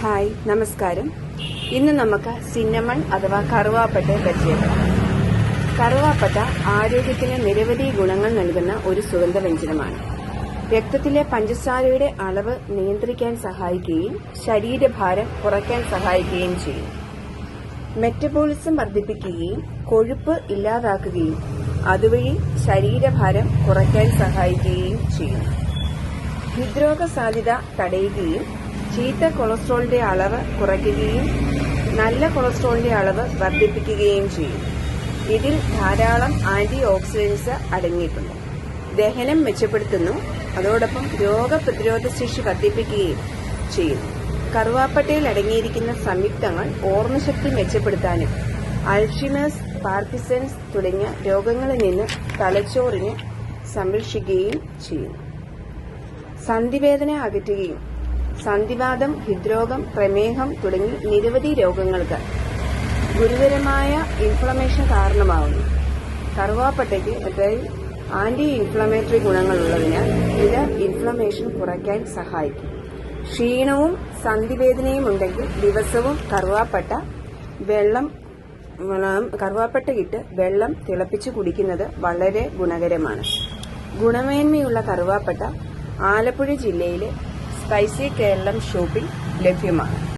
Hi, നമസ്കാരം. ഇന്ന് നമുക്ക് സിന്നമൺ അഥവാ കറുവാപ്പട്ട പരിചയപ്പെടാം. കറുവാപ്പട്ട ആരോഗ്യത്തിന് നിരവധി ഗുണങ്ങൾ നൽകുന്ന ഒരു സുഗന്ധവ്യഞ്ജനമാണ്. രക്തത്തിലെ പഞ്ചസാരയുടെ അളവ് നിയന്ത്രിക്കാൻ സഹായിക്കുകയും ശരീരഭാരം കുറയ്ക്കാൻ സഹായിക്കുകയും ചെയ്യും. മെറ്റബോളിസം വർദ്ധിപ്പിക്കുകയും കൊഴുപ്പ് ഇല്ലാതാക്കുകയും അതുവഴി ശരീരഭാരം കുറയ്ക്കാൻ സഹായിക്കുകയും ചെയ്യും. ഹൃദ്രോഗ സാധ്യത തടയുകയും ചീത്ത കൊളസ്ട്രോളിന്റെ അളവ് കുറയ്ക്കുകയും നല്ല കൊളസ്ട്രോളിന്റെ അളവ് വർദ്ധിപ്പിക്കുകയും ചെയ്യും. ഇതിൽ ധാരാളം ആന്റി ഓക്സിഡന്റ്സ് അടങ്ങിയിട്ടുണ്ട്. ദഹനം മെച്ചപ്പെടുത്തുന്നു, അതോടൊപ്പം രോഗപ്രതിരോധ ശേഷി വർദ്ധിപ്പിക്കുകയും ചെയ്യുന്നു. കറുവാപ്പട്ടയിൽ അടങ്ങിയിരിക്കുന്ന സംയുക്തങ്ങൾ ഓർമ്മശക്തി മെച്ചപ്പെടുത്താനും അൾഷിമേഴ്സ്, പാർക്കിൻസൺസ് തുടങ്ങിയ രോഗങ്ങളിൽ നിന്ന് തലച്ചോറിനെ സംരക്ഷിക്കുകയും ചെയ്യുന്നു. സന്ധിവേദന അകറ്റുകയും സന്ധിവാതം, ഹൃദ്രോഗം, പ്രമേഹം തുടങ്ങി നിരവധി രോഗങ്ങൾക്ക് ഗുരുതരമായ ഇൻഫ്ലമേഷൻ കാരണമാവുന്നു. കറുവാപ്പട്ടയ്ക്ക് ആന്റി ഇൻഫ്ലമേറ്ററി ഗുണങ്ങളുള്ളതിനാൽ ഇത് ഇൻഫ്ലമേഷൻ കുറയ്ക്കാൻ സഹായിക്കും. ക്ഷീണവും സന്ധിവേദനയും ഉണ്ടെങ്കിൽ ദിവസവും കറുവാപ്പട്ട ഇട്ട് വെള്ളം തിളപ്പിച്ച് കുടിക്കുന്നത് വളരെ ഗുണകരമാണ്. ഗുണമേന്മയുള്ള കറുവാപ്പട്ട ആലപ്പുഴ ജില്ലയിലെ സ്പൈസി കേരളം ഷോപ്പിൽ ലഭ്യമാണ്.